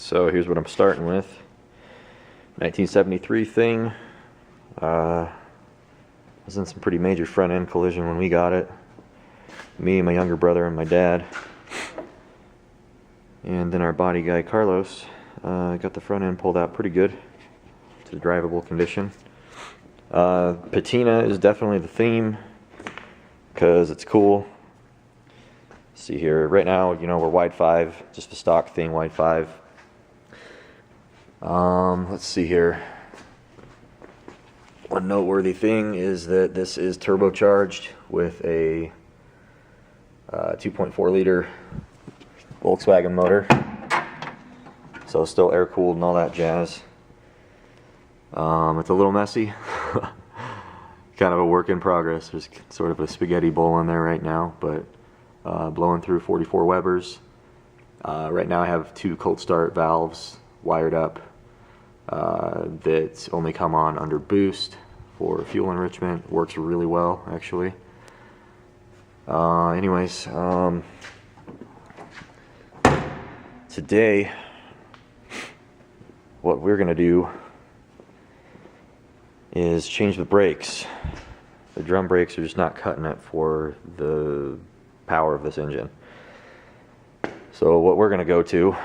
So here's what I'm starting with. 1973 thing. Was in some pretty major front end collision when we got it. Me, my younger brother, and my dad. And then our body guy Carlos got the front end pulled out pretty good to drivable condition. Patina is definitely the theme because it's cool. See here, right now, you know, we're wide 5, just the stock thing, wide 5. Let's see here. One noteworthy thing is that this is turbocharged with a 2.4 liter Volkswagen motor, so still air cooled and all that jazz. It's a little messy. Kind of a work in progress. There's sort of a spaghetti bowl in there right now, but blowing through 44 Webers. Right now I have 2 cold start valves wired up that only come on under boost for fuel enrichment. Works really well, actually. Anyways, today what we're gonna do is change the brakes. The drum brakes are just not cutting it for the power of this engine. So what we're gonna go to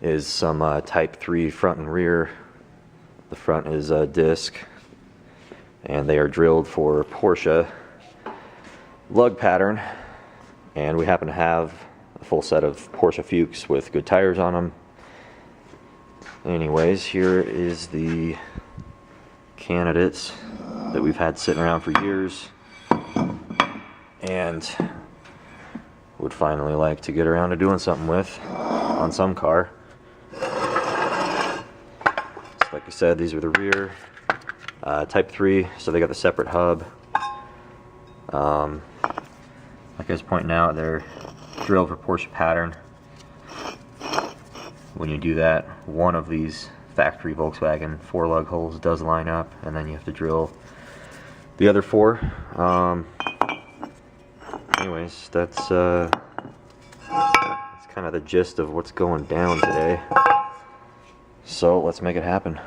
is some Type 3 front and rear. The front is a disc, and they are drilled for Porsche lug pattern, and we happen to have a full set of Porsche Fuchs with good tires on them. Anyways, here is the candidates that we've had sitting around for years and would finally like to get around to doing something with on some car. So like I said, these are the rear Type 3, so they got the separate hub. Like I was pointing out, they're drilled for Porsche pattern. When you do that, one of these factory Volkswagen 4-lug holes does line up, and then you have to drill the other 4. Anyways, that's kind of the gist of what's going down today. So let's make it happen.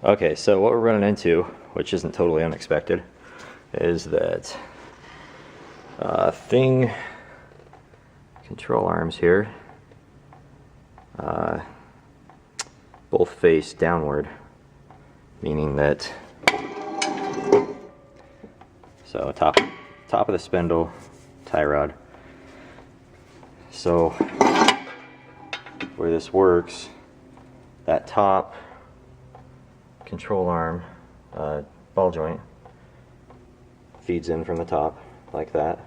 Okay, so what we're running into, which isn't totally unexpected, is that thing control arms here both face downward, meaning that top of the spindle, tie rod. So where this works, that top control arm ball joint feeds in from the top like that,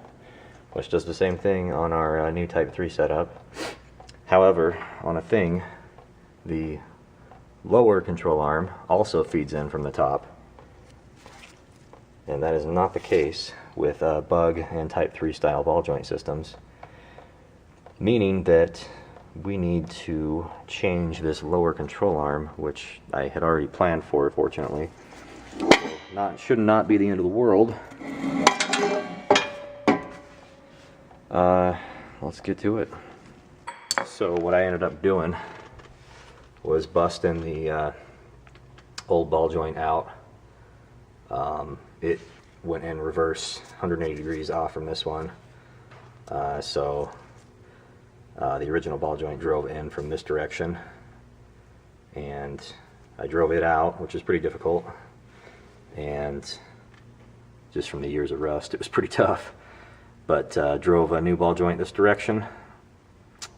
which does the same thing on our new Type 3 setup. However, on a thing, the lower control arm also feeds in from the top, and that is not the case with Bug and Type 3 style ball joint systems, meaning that we need to change this lower control arm, which I had already planned for, fortunately. Should not be the end of the world. Let's get to it. So what I ended up doing was busting the old ball joint out. It went in reverse 180 degrees off from this one. The original ball joint drove in from this direction, and I drove it out, which was pretty difficult, and just from the years of rust, it was pretty tough. But drove a new ball joint this direction,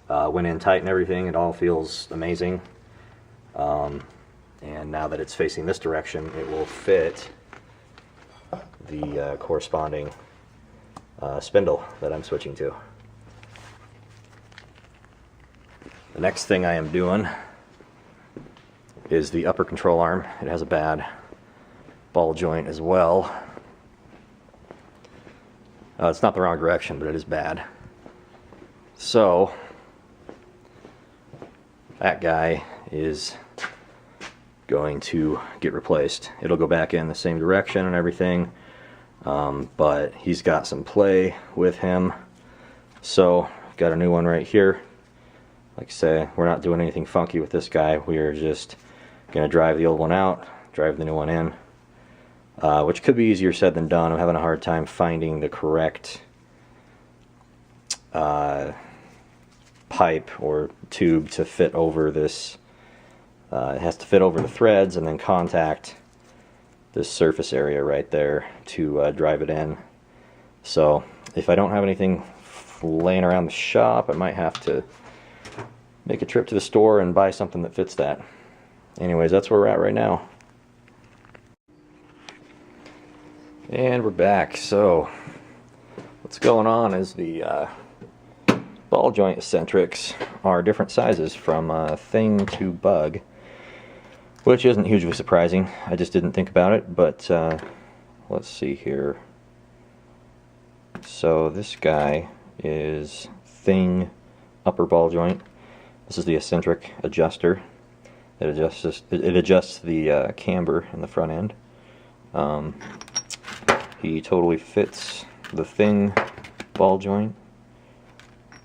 went in tight and everything. It all feels amazing. And now that it's facing this direction, it will fit the corresponding spindle that I'm switching to. The next thing I am doing is the upper control arm. It has a bad ball joint as well. It's not the wrong direction, but it is bad. So that guy is going to get replaced. It'll go back in the same direction and everything, but he's got some play with him. So I've got a new one right here. Like I say, we're not doing anything funky with this guy. We are just going to drive the old one out, drive the new one in, which could be easier said than done. I'm having a hard time finding the correct pipe or tube to fit over this. It has to fit over the threads and then contact this surface area right there to drive it in. So if I don't have anything laying around the shop, I might have to make a trip to the store and buy something that fits that. Anyways, that's where we're at right now. And we're back. So what's going on is the ball joint eccentrics are different sizes from thing to bug, which isn't hugely surprising. I just didn't think about it, but let's see here. So this guy is thing upper ball joint. This is the eccentric adjuster. It adjusts the camber in the front end. He totally fits the thing ball joint,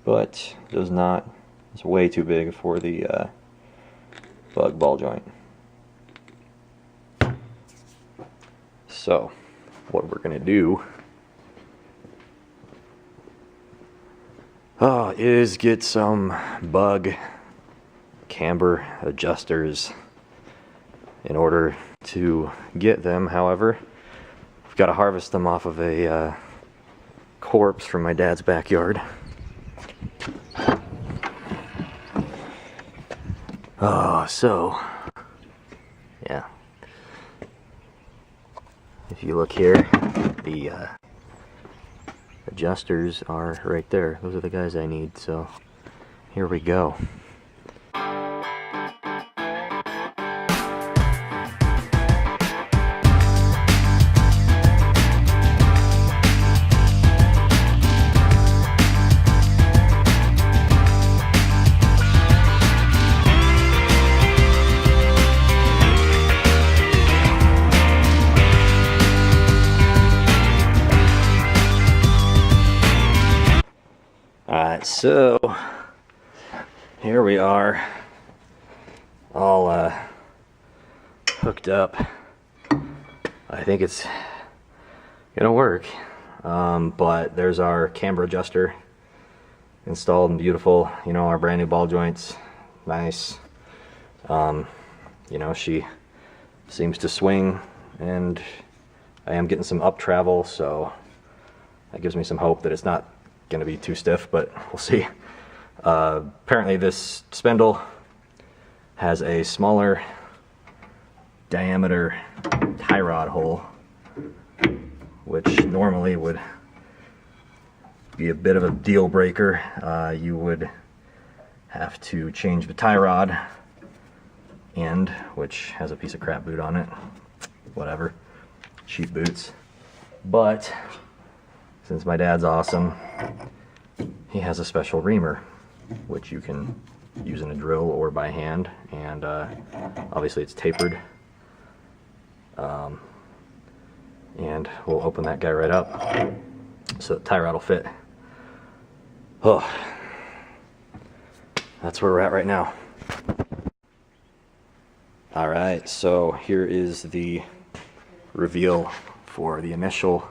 but does not. It's way too big for the bug ball joint. So what we're going to do is get some bug camber adjusters. In order to get them, however, we've got to harvest them off of a corpse from my dad's backyard. So yeah, if you look here, the adjusters are right there. Those are the guys I need, so here we go. So here we are, all hooked up. I think it's gonna work, but there's our camber adjuster installed and beautiful. You know, our brand new ball joints, nice. You know, she seems to swing, and I am getting some up travel, so that gives me some hope that it's not going to be too stiff, but we'll see. Apparently this spindle has a smaller diameter tie rod hole, which normally would be a bit of a deal breaker. You would have to change the tie rod end, which has a piece of crap boot on it. Whatever, cheap boots. But since my dad's awesome, he has a special reamer, which you can use in a drill or by hand, and obviously it's tapered. And we'll open that guy right up so the tie rod will fit. Oh, that's where we're at right now. Alright, so here is the reveal for the initial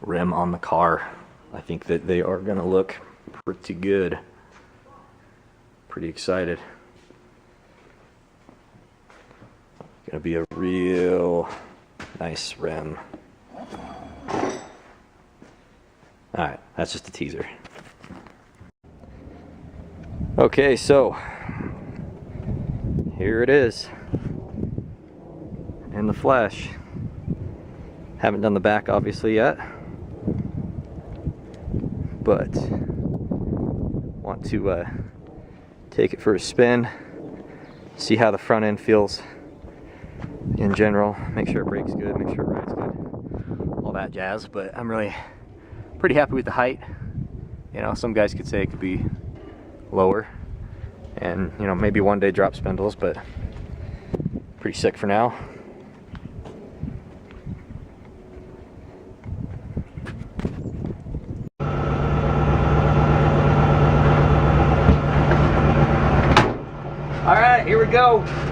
rim on the car. I think that they are gonna look pretty good. Pretty excited. Gonna be a real nice rim. Alright, that's just a teaser. Okay, so here it is in the flesh. Haven't done the back obviously yet, but want to take it for a spin, see how the front end feels in general, make sure it brakes good, make sure it rides good, all that jazz. But I'm really pretty happy with the height. You know, some guys could say it could be lower and, you know, maybe one day drop spindles, but pretty sick for now. All right, here we go.